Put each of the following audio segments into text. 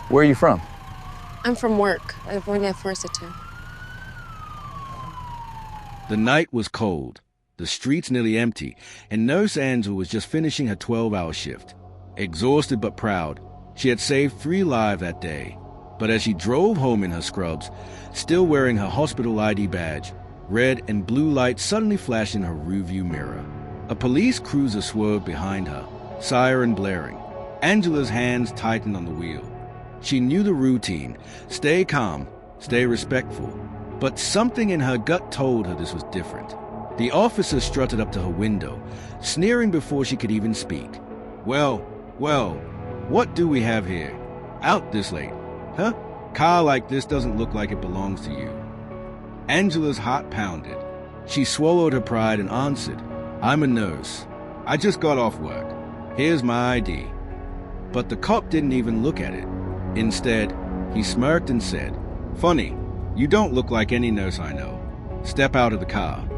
Where are you from? I'm from work. I'm going to Forsythia. The night was cold, the streets nearly empty, and Nurse Angela was just finishing her 12-hour shift. Exhausted but proud, she had saved 3 lives that day. But as she drove home in her scrubs, still wearing her hospital ID badge, red and blue lights suddenly flashed in her rearview mirror. A police cruiser swerved behind her, siren blaring. Angela's hands tightened on the wheel. She knew the routine: stay calm, stay respectful. But something in her gut told her this was different. The officer strutted up to her window, sneering before she could even speak. Well, what do we have here? Out this late, huh? Car like this doesn't look like it belongs to you. Angela's heart pounded. She swallowed her pride and answered, I'm a nurse. I just got off work. Here's my ID. But the cop didn't even look at it. Instead, he smirked and said, Funny, you don't look like any nurse I know. Step out of the car.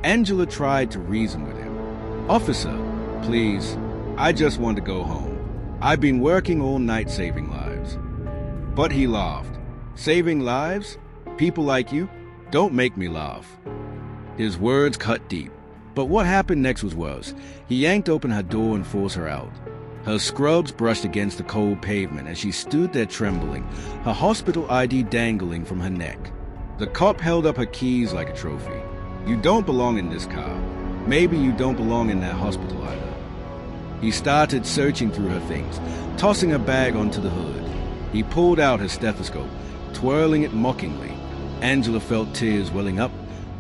Angela tried to reason with him. Officer, please, I just want to go home. I've been working all night saving lives. But he laughed. Saving lives? People like you? Don't make me laugh. His words cut deep. But what happened next was worse. He yanked open her door and forced her out. Her scrubs brushed against the cold pavement as she stood there trembling, her hospital ID dangling from her neck. The cop held up her keys like a trophy. You don't belong in this car. Maybe you don't belong in that hospital either. He started searching through her things, tossing her bag onto the hood. He pulled out her stethoscope, twirling it mockingly. Angela felt tears welling up,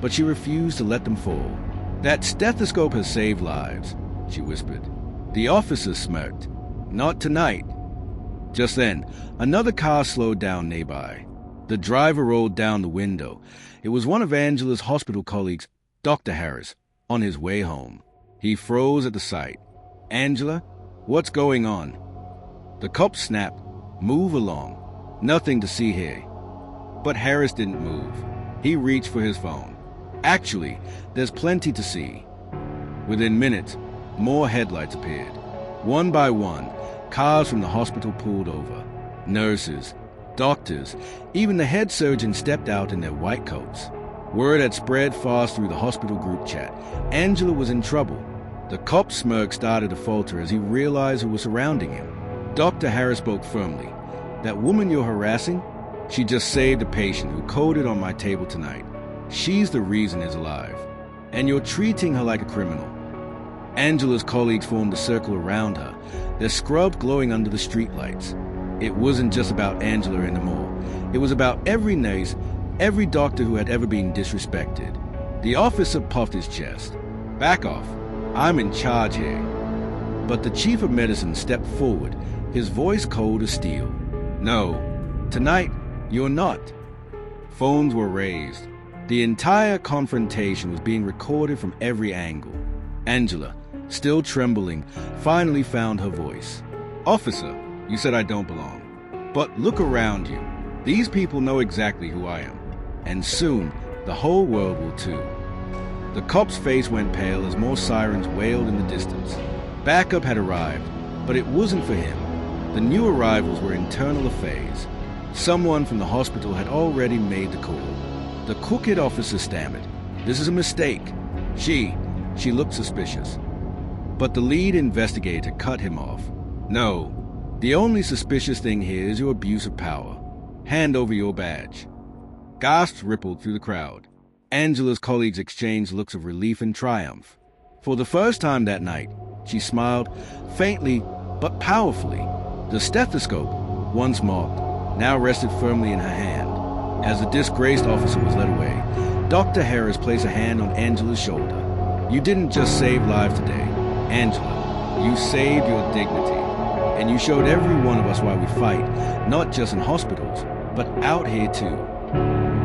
but she refused to let them fall. That stethoscope has saved lives, she whispered. The officer smirked. Not tonight. Just then, another car slowed down nearby. The driver rolled down the window. It was one of Angela's hospital colleagues, Dr. Harris, on his way home. He froze at the sight. Angela, what's going on? The cop snapped. Move along. Nothing to see here. But Harris didn't move. He reached for his phone. Actually, there's plenty to see. Within minutes, more headlights appeared. One by one, cars from the hospital pulled over. Nurses, doctors, even the head surgeon stepped out in their white coats. Word had spread fast through the hospital group chat. Angela was in trouble. The cop's smirk started to falter as he realized who was surrounding him. Dr. Harris spoke firmly. That woman you're harassing? She just saved a patient who coded on my table tonight. She's the reason he's alive. And you're treating her like a criminal. Angela's colleagues formed a circle around her, their scrubs glowing under the streetlights. It wasn't just about Angela anymore. It was about every nurse, every doctor who had ever been disrespected. The officer puffed his chest. Back off. I'm in charge here. But the chief of medicine stepped forward, his voice cold as steel. No, tonight you're not. Phones were raised. The entire confrontation was being recorded from every angle. Angela, still trembling, finally found her voice. Officer, you said I don't belong. But look around you. These people know exactly who I am. And soon, the whole world will too. The cop's face went pale as more sirens wailed in the distance. Backup had arrived, but it wasn't for him. The new arrivals were internal affairs. Someone from the hospital had already made the call. The crooked officer stammered. This is a mistake. She looked suspicious. But the lead investigator cut him off. No, the only suspicious thing here is your abuse of power. Hand over your badge. Gasps rippled through the crowd. Angela's colleagues exchanged looks of relief and triumph. For the first time that night, she smiled, faintly but powerfully. The stethoscope, once mocked, now rested firmly in her hand. As the disgraced officer was led away, Dr. Harris placed a hand on Angela's shoulder. You didn't just save lives today, Angela. You saved your dignity. And you showed every one of us why we fight, not just in hospitals, but out here too.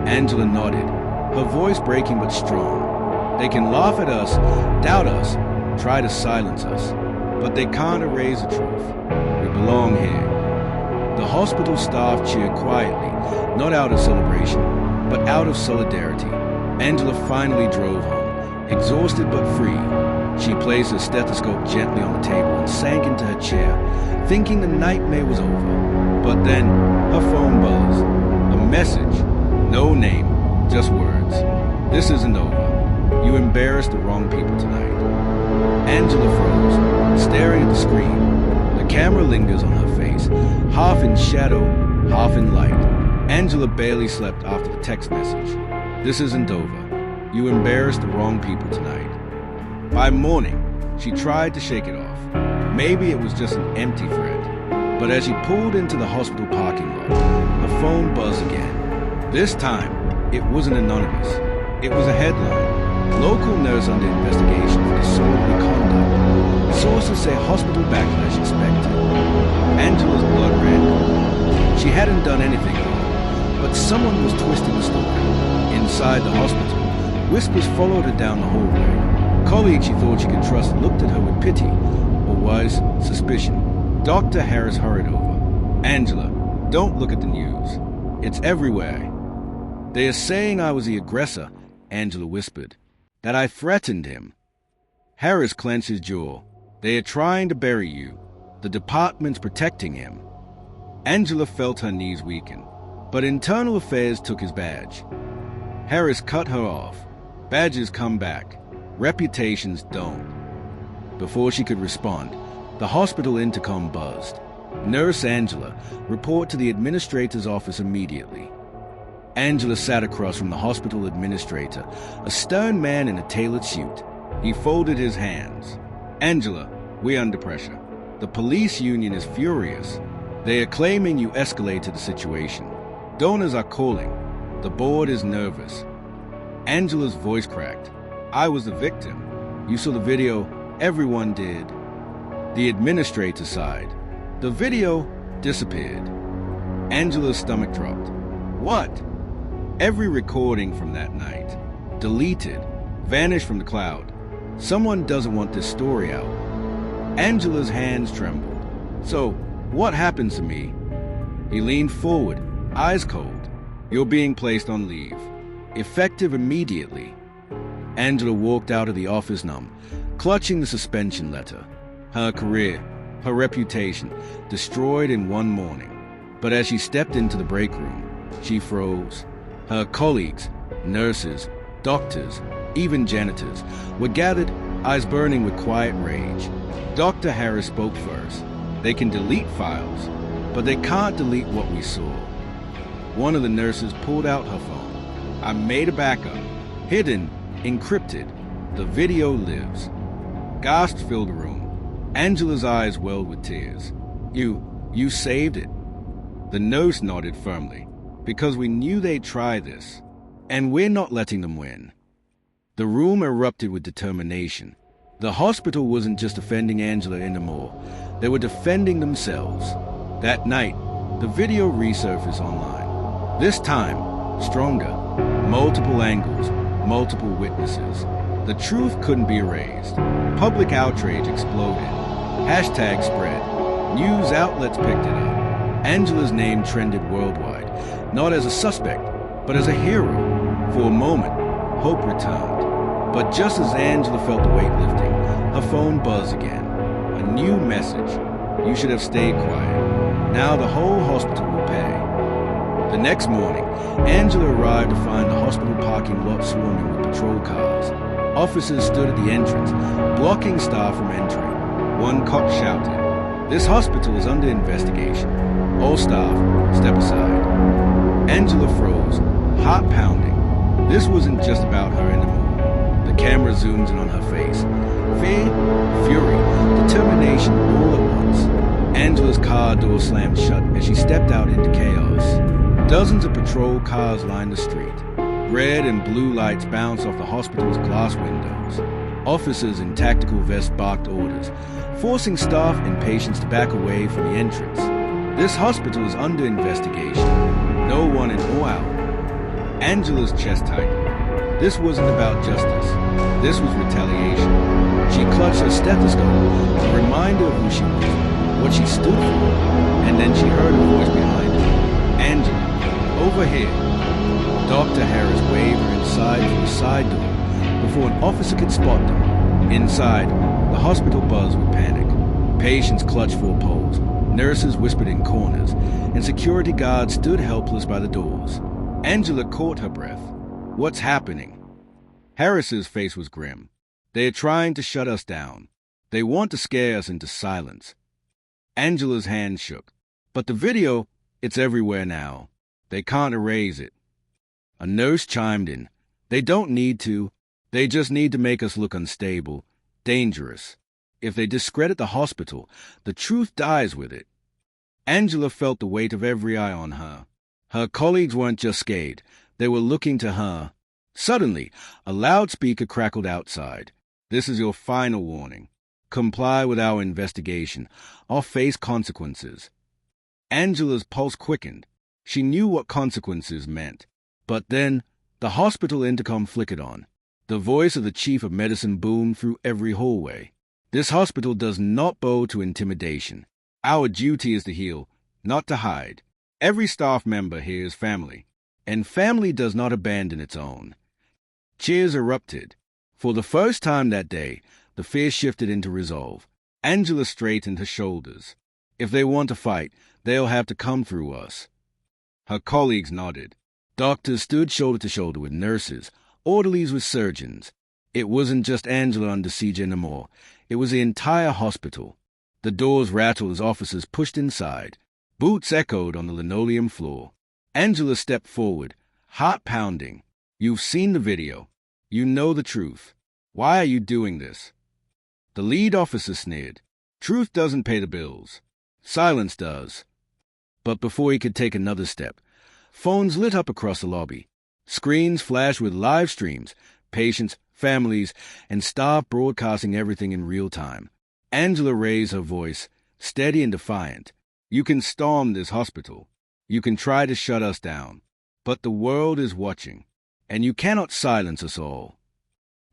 Angela nodded, her voice breaking but strong. They can laugh at us, doubt us, try to silence us, but they can't erase the truth. We belong here. The hospital staff cheered quietly, not out of celebration, but out of solidarity. Angela finally drove home, exhausted but free. She placed her stethoscope gently on the table and sank into her chair, thinking the nightmare was over. But then, her phone buzzed. A message. No name, just words. This isn't over. You embarrassed the wrong people tonight. Angela froze, staring at the screen. The camera lingers on her face, half in shadow, half in light. Angela barely slept after the text message. This isn't over. You embarrassed the wrong people tonight. By morning, she tried to shake it off. Maybe it was just an empty threat. But as she pulled into the hospital parking lot, her phone buzzed again. This time, it wasn't anonymous. It was a headline. Local nurse under investigation for disorderly conduct. Sources say hospital backlash expected. Angela's blood ran cold. She hadn't done anything wrong, but someone was twisting the story. Inside the hospital, whispers followed her down the hallway. Colleagues she thought she could trust looked at her with pity, or was suspicion. Dr. Harris hurried over. Angela, don't look at the news. It's everywhere. They are saying I was the aggressor, Angela whispered. That I threatened him. Harris clenched his jaw. They are trying to bury you. The department's protecting him. Angela felt her knees weaken, but Internal Affairs took his badge. Harris cut her off. Badges come back. Reputations don't. Before she could respond, the hospital intercom buzzed. Nurse Angela, report to the administrator's office immediately. Angela sat across from the hospital administrator, a stern man in a tailored suit. He folded his hands. Angela, we're under pressure. The police union is furious. They are claiming you escalated the situation. Donors are calling. The board is nervous. Angela's voice cracked. I was the victim. You saw the video. Everyone did. The administrator sighed. The video disappeared. Angela's stomach dropped. What? Every recording from that night. Deleted. Vanished from the cloud. Someone doesn't want this story out. Angela's hands trembled. So, what happens to me? He leaned forward, eyes cold. You're being placed on leave. Effective immediately. Angela walked out of the office numb, clutching the suspension letter. Her career, her reputation, destroyed in one morning. But as she stepped into the break room, she froze. Her colleagues, nurses, doctors, even janitors, were gathered, eyes burning with quiet rage. Dr. Harris spoke first. They can delete files, but they can't delete what we saw. One of the nurses pulled out her phone. I made a backup. Hidden, encrypted. The video lives. Gasps filled the room. Angela's eyes welled with tears. You saved it. The nurse nodded firmly. Because we knew they'd try this. And we're not letting them win. The room erupted with determination. The hospital wasn't just defending Angela anymore. They were defending themselves. That night, the video resurfaced online. This time, stronger. Multiple angles, multiple witnesses. The truth couldn't be erased. Public outrage exploded. Hashtag spread. News outlets picked it up. Angela's name trended worldwide, not as a suspect, but as a hero. For a moment, hope returned. But just as Angela felt the weight lifting, her phone buzzed again. A new message. You should have stayed quiet. Now the whole hospital will pay. The next morning, Angela arrived to find the hospital parking lot swarming with patrol cars. Officers stood at the entrance, blocking staff from entering. One cop shouted, "This hospital is under investigation. All staff, step aside." Angela froze, heart pounding. This wasn't just about her anymore. The camera zooms in on her face. Fear, fury, determination all at once. Angela's car door slammed shut as she stepped out into chaos. Dozens of patrol cars lined the street. Red and blue lights bounced off the hospital's glass windows. Officers in tactical vests barked orders, forcing staff and patients to back away from the entrance. This hospital is under investigation. No one in or out. Angela's chest tightened. This wasn't about justice. This was retaliation. She clutched her stethoscope, a reminder of who she was, what she stood for, and then she heard a voice behind her. Angela, over here. Dr. Harris waved her inside through the side door before an officer could spot them. Inside, the hospital buzzed with panic. Patients clutched for poles. Nurses whispered in corners, and security guards stood helpless by the doors. Angela caught her breath. What's happening? Harris's face was grim. They are trying to shut us down. They want to scare us into silence. Angela's hand shook. But the video, it's everywhere now. They can't erase it. A nurse chimed in. They don't need to. They just need to make us look unstable, dangerous. If they discredit the hospital, the truth dies with it. Angela felt the weight of every eye on her. Her colleagues weren't just scared. They were looking to her. Suddenly, a loudspeaker crackled outside. This is your final warning. Comply with our investigation, or face consequences. Angela's pulse quickened. She knew what consequences meant. But then, the hospital intercom flickered on. The voice of the chief of medicine boomed through every hallway. This hospital does not bow to intimidation. Our duty is to heal, not to hide. Every staff member here is family, and family does not abandon its own. Cheers erupted. For the first time that day, the fear shifted into resolve. Angela straightened her shoulders. If they want to fight, they'll have to come through us. Her colleagues nodded. Doctors stood shoulder to shoulder with nurses, orderlies with surgeons. It wasn't just Angela under siege anymore. It was the entire hospital. The doors rattled as officers pushed inside. Boots echoed on the linoleum floor. Angela stepped forward, heart pounding. You've seen the video. You know the truth. Why are you doing this? The lead officer sneered. Truth doesn't pay the bills. Silence does. But before he could take another step, phones lit up across the lobby. Screens flashed with live streams, patients, families, and staff broadcasting everything in real time. Angela raised her voice, steady and defiant. You can storm this hospital. You can try to shut us down. But the world is watching, and you cannot silence us all.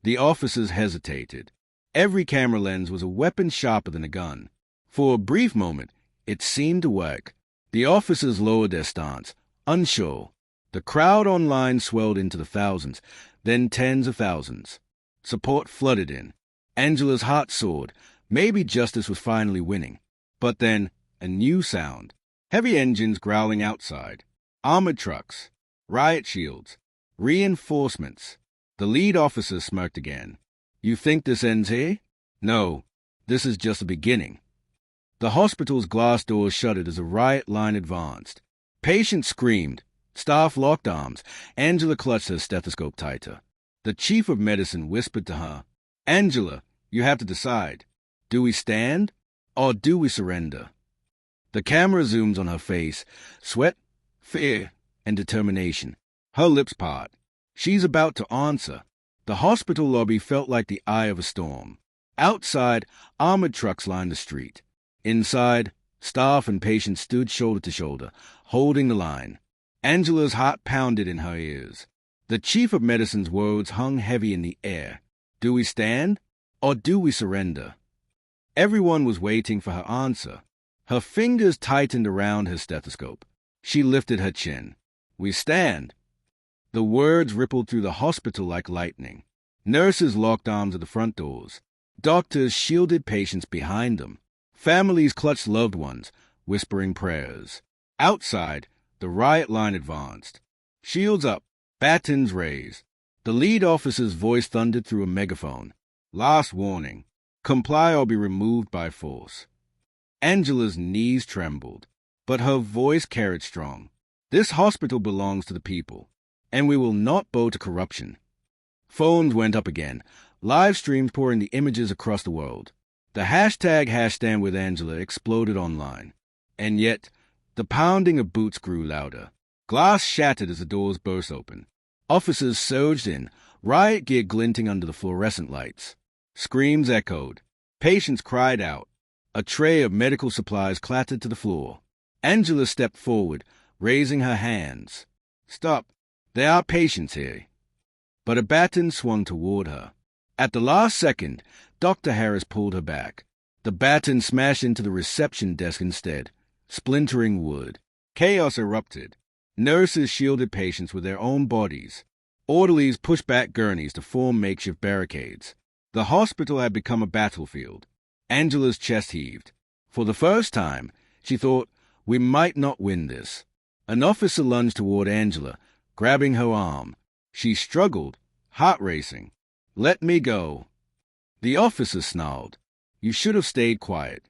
The officers hesitated. Every camera lens was a weapon sharper than a gun. For a brief moment, it seemed to work. The officers lowered their stance, unsure. The crowd online swelled into the thousands, then tens of thousands. Support flooded in. Angela's heart soared. Maybe justice was finally winning. But then, a new sound. Heavy engines growling outside. Armored trucks. Riot shields. Reinforcements. The lead officer smirked again. You think this ends here? No, this is just the beginning. The hospital's glass doors shuttered as the riot line advanced. Patients screamed. Staff locked arms. Angela clutched her stethoscope tighter. The chief of medicine whispered to her, Angela, you have to decide. Do we stand, or do we surrender? The camera zooms on her face. Sweat, fear, and determination. Her lips part. She's about to answer. The hospital lobby felt like the eye of a storm. Outside, armored trucks lined the street. Inside, staff and patients stood shoulder to shoulder, holding the line. Angela's heart pounded in her ears. The chief of medicine's words hung heavy in the air. Do we stand, or do we surrender? Everyone was waiting for her answer. Her fingers tightened around her stethoscope. She lifted her chin. We stand. The words rippled through the hospital like lightning. Nurses locked arms at the front doors. Doctors shielded patients behind them. Families clutched loved ones, whispering prayers. Outside, the riot line advanced. Shields up, batons raised. The lead officer's voice thundered through a megaphone. Last warning. Comply or be removed by force. Angela's knees trembled, but her voice carried strong. This hospital belongs to the people, and we will not bow to corruption. Phones went up again, live streams pouring the images across the world. The #Stand with Angela exploded online. And yet, the pounding of boots grew louder. Glass shattered as the doors burst open. Officers surged in, riot gear glinting under the fluorescent lights. Screams echoed. Patients cried out. A tray of medical supplies clattered to the floor. Angela stepped forward, raising her hands. Stop. There are patients here. But a baton swung toward her. At the last second, Dr. Harris pulled her back. The baton smashed into the reception desk instead, splintering wood. Chaos erupted. Nurses shielded patients with their own bodies. Orderlies pushed back gurneys to form makeshift barricades. The hospital had become a battlefield. Angela's chest heaved. For the first time, She thought, we might not win this. An officer lunged toward Angela, grabbing her arm. She struggled, heart racing. Let me go. The officer snarled. You should have stayed quiet.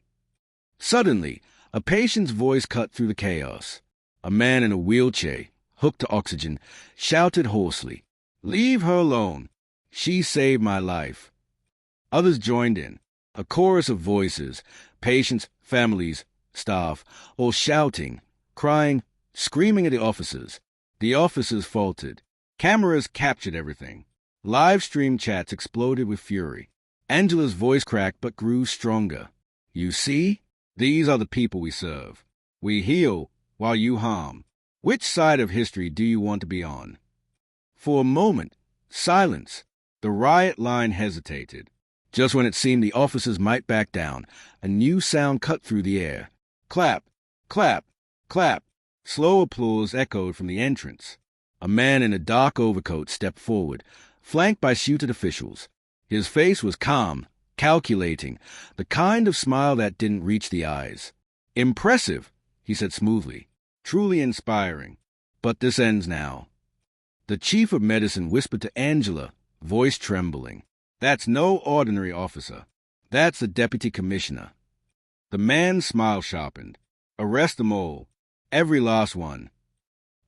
Suddenly, a patient's voice cut through the chaos. A man in a wheelchair, hooked to oxygen, shouted hoarsely, Leave her alone. She saved my life. Others joined in, a chorus of voices, patients, families, staff, all shouting, crying, screaming at the officers. The officers faltered. Cameras captured everything. Live stream chats exploded with fury. Angela's voice cracked but grew stronger. You see? These are the people we serve. We heal while you harm. Which side of history do you want to be on? For a moment, silence. The riot line hesitated. Just when it seemed the officers might back down, a new sound cut through the air. Clap, clap, clap. Slow applause echoed from the entrance. A man in a dark overcoat stepped forward, flanked by suited officials. His face was calm, calculating, the kind of smile that didn't reach the eyes. Impressive, he said smoothly. Truly inspiring. But this ends now. The chief of medicine whispered to Angela, voice trembling. That's no ordinary officer. That's the deputy commissioner. The man's smile sharpened. Arrest them all. Every last one.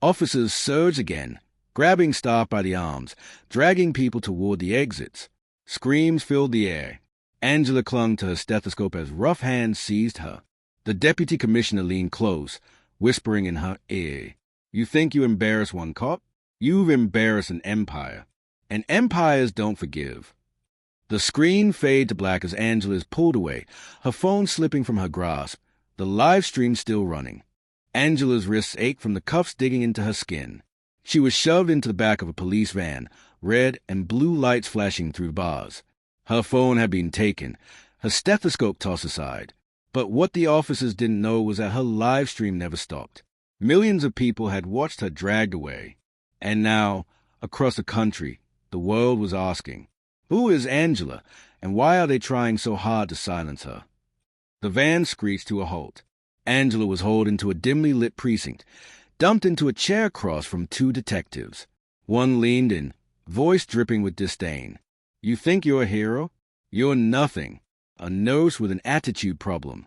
Officers surged again, grabbing staff by the arms, dragging people toward the exits. Screams filled the air. Angela clung to her stethoscope as rough hands seized her. The deputy commissioner leaned close, whispering in her ear, You think you embarrass one cop? You've embarrassed an empire. And empires don't forgive. The screen faded to black as Angela is pulled away, her phone slipping from her grasp, the live stream still running. Angela's wrists ached from the cuffs digging into her skin. She was shoved into the back of a police van, red and blue lights flashing through bars. Her phone had been taken, her stethoscope tossed aside. But what the officers didn't know was that her live stream never stopped. Millions of people had watched her dragged away. And now, across the country, the world was asking, who is Angela, and why are they trying so hard to silence her? The van screeched to a halt. Angela was hauled into a dimly lit precinct, dumped into a chair across from two detectives. One leaned in, voice dripping with disdain. You think you're a hero? You're nothing. A nurse with an attitude problem.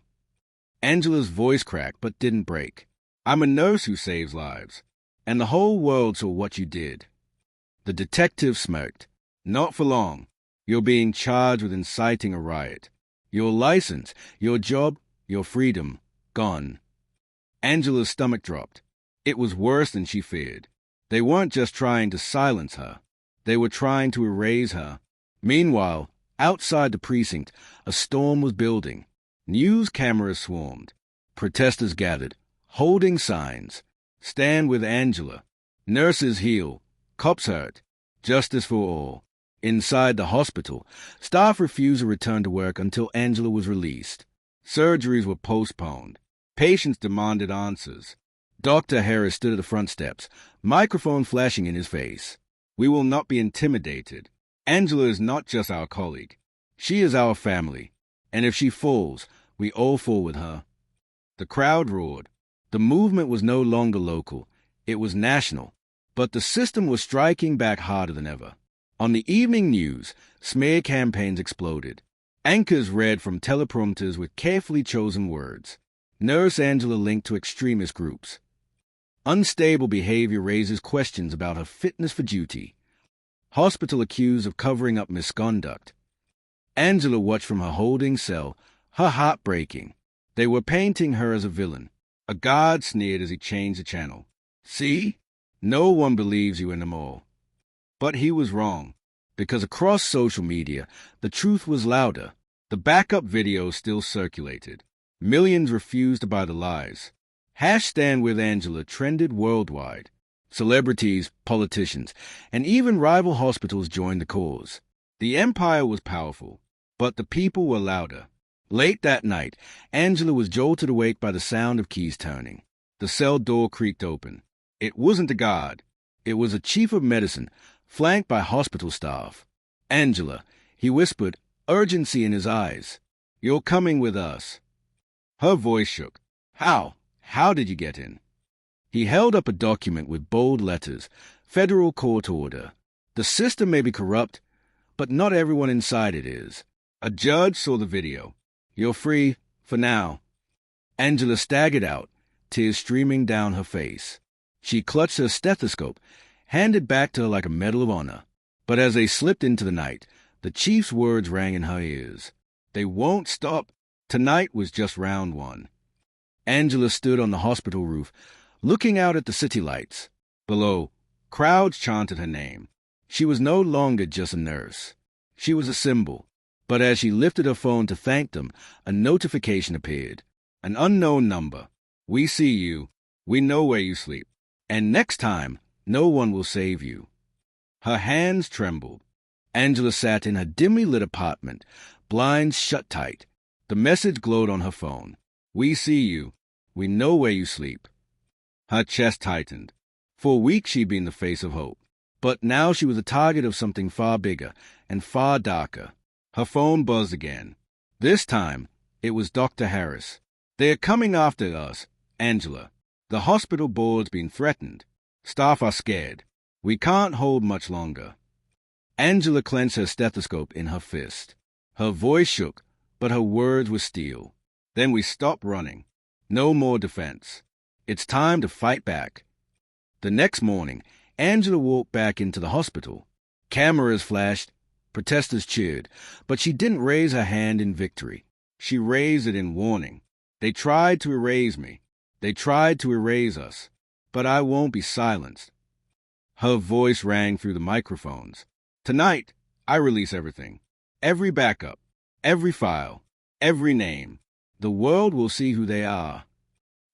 Angela's voice cracked but didn't break. I'm a nurse who saves lives, and the whole world saw what you did. The detective smirked. Not for long. You're being charged with inciting a riot. Your license, your job, your freedom, gone. Angela's stomach dropped. It was worse than she feared. They weren't just trying to silence her. They were trying to erase her. Meanwhile, outside the precinct, a storm was building. News cameras swarmed. Protesters gathered, holding signs. Stand with Angela. Nurses heal. Cops hurt. Justice for all. Inside the hospital, staff refused to return to work until Angela was released. Surgeries were postponed. Patients demanded answers. Dr. Harris stood at the front steps, microphone flashing in his face. We will not be intimidated. Angela is not just our colleague. She is our family. And if she falls, we all fall with her. The crowd roared. The movement was no longer local. It was national. But the system was striking back harder than ever. On the evening news, smear campaigns exploded. Anchors read from teleprompters with carefully chosen words. Nurse Angela linked to extremist groups. Unstable behavior raises questions about her fitness for duty. Hospital accused of covering up misconduct. Angela watched from her holding cell, her heart breaking. They were painting her as a villain. A guard sneered as he changed the channel. See? No one believes you anymore. But he was wrong, because across social media, the truth was louder. The backup videos still circulated. Millions refused to buy the lies. #StandWithAngela trended worldwide. Celebrities, politicians, and even rival hospitals joined the cause. The empire was powerful, but the people were louder. Late that night, Angela was jolted awake by the sound of keys turning. The cell door creaked open. It wasn't a guard. It was a chief of medicine, flanked by hospital staff. Angela, he whispered, urgency in his eyes. You're coming with us. Her voice shook. How? How did you get in? He held up a document with bold letters. Federal court order. The system may be corrupt, but not everyone inside it is. A judge saw the video. You're free, for now. Angela staggered out, tears streaming down her face. She clutched her stethoscope, handed back to her like a medal of honor. But as they slipped into the night, the chief's words rang in her ears. They won't stop. Tonight was just round one. Angela stood on the hospital roof, looking out at the city lights. Below, crowds chanted her name. She was no longer just a nurse. She was a symbol. But as she lifted her phone to thank them, a notification appeared. An unknown number. We see you. We know where you sleep. And next time, no one will save you. Her hands trembled. Angela sat in her dimly lit apartment, blinds shut tight. The message glowed on her phone. We see you. We know where you sleep. Her chest tightened. For weeks she'd been the face of hope. But now she was the target of something far bigger and far darker. Her phone buzzed again. This time, it was Dr. Harris. They're coming after us, Angela. The hospital board's been threatened. Staff are scared. We can't hold much longer. Angela clenched her stethoscope in her fist. Her voice shook, but her words were steel. Then we stopped running. No more defense. It's time to fight back. The next morning, Angela walked back into the hospital. Cameras flashed. Protesters cheered, but she didn't raise her hand in victory. She raised it in warning. They tried to erase me. They tried to erase us. But I won't be silenced. Her voice rang through the microphones. Tonight, I release everything. Every backup. Every file. Every name. The world will see who they are.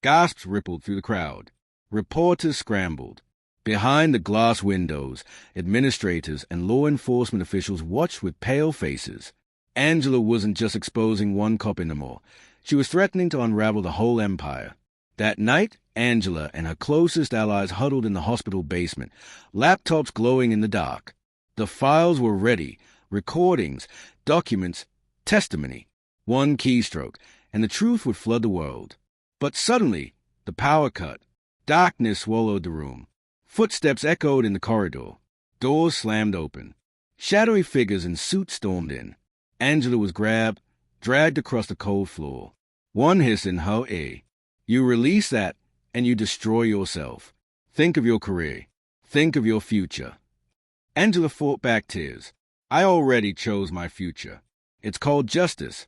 Gasps rippled through the crowd. Reporters scrambled. Behind the glass windows, administrators and law enforcement officials watched with pale faces. Angela wasn't just exposing one cop anymore. She was threatening to unravel the whole empire. That night, Angela and her closest allies huddled in the hospital basement, laptops glowing in the dark. The files were ready, recordings, documents, testimony. One keystroke, and the truth would flood the world. But suddenly, the power cut. Darkness swallowed the room. Footsteps echoed in the corridor. Doors slammed open. Shadowy figures in suits stormed in. Angela was grabbed, dragged across the cold floor. One hissed in her ear. You release that, and you destroy yourself. Think of your career. Think of your future. Angela fought back tears. I already chose my future. It's called justice.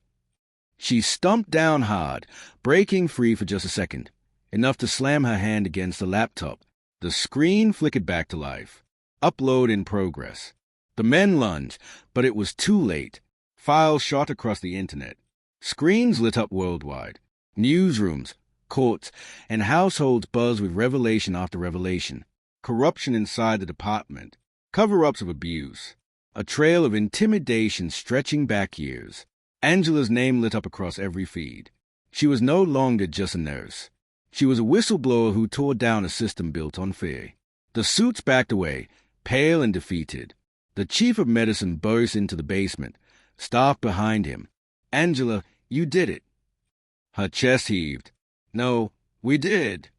She stumped down hard, breaking free for just a second, enough to slam her hand against the laptop. The screen flickered back to life. Upload in progress. The men lunged, but it was too late. Files shot across the internet. Screens lit up worldwide. Newsrooms, courts, and households buzzed with revelation after revelation. Corruption inside the department. Cover-ups of abuse. A trail of intimidation stretching back years. Angela's name lit up across every feed. She was no longer just a nurse. She was a whistleblower who tore down a system built on fear. The suits backed away, pale and defeated. The chief of medicine burst into the basement, staff behind him. Angela, you did it. Her chest heaved. No, we did.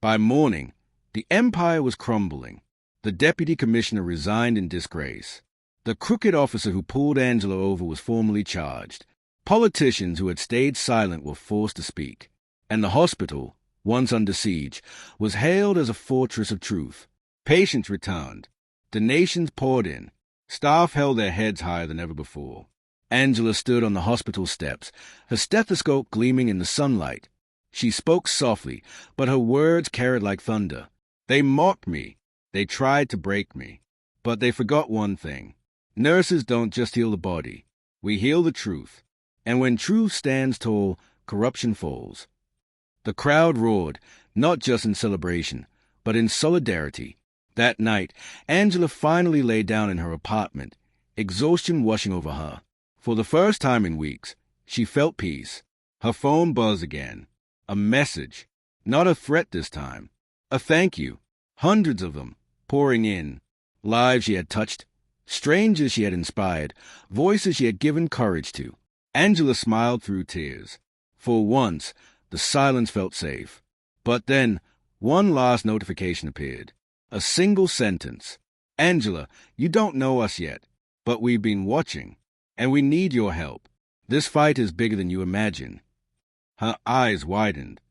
By morning, the empire was crumbling. The deputy commissioner resigned in disgrace. The crooked officer who pulled Angela over was formally charged. Politicians who had stayed silent were forced to speak. And the hospital, once under siege, was hailed as a fortress of truth. Patients returned. Donations poured in. Staff held their heads higher than ever before. Angela stood on the hospital steps, her stethoscope gleaming in the sunlight. She spoke softly, but her words carried like thunder. They mocked me. They tried to break me. But they forgot one thing. Nurses don't just heal the body. We heal the truth. And when truth stands tall, corruption falls. The crowd roared, not just in celebration, but in solidarity. That night, Angela finally lay down in her apartment, exhaustion washing over her. For the first time in weeks, she felt peace. Her phone buzzed again. A message. Not a threat this time. A thank you. Hundreds of them, pouring in. Lives she had touched. Strangers she had inspired. Voices she had given courage to. Angela smiled through tears. For once, The silence felt safe. But then, one last notification appeared. A single sentence. Angela, you don't know us yet, but we've been watching, and we need your help. This fight is bigger than you imagine. Her eyes widened.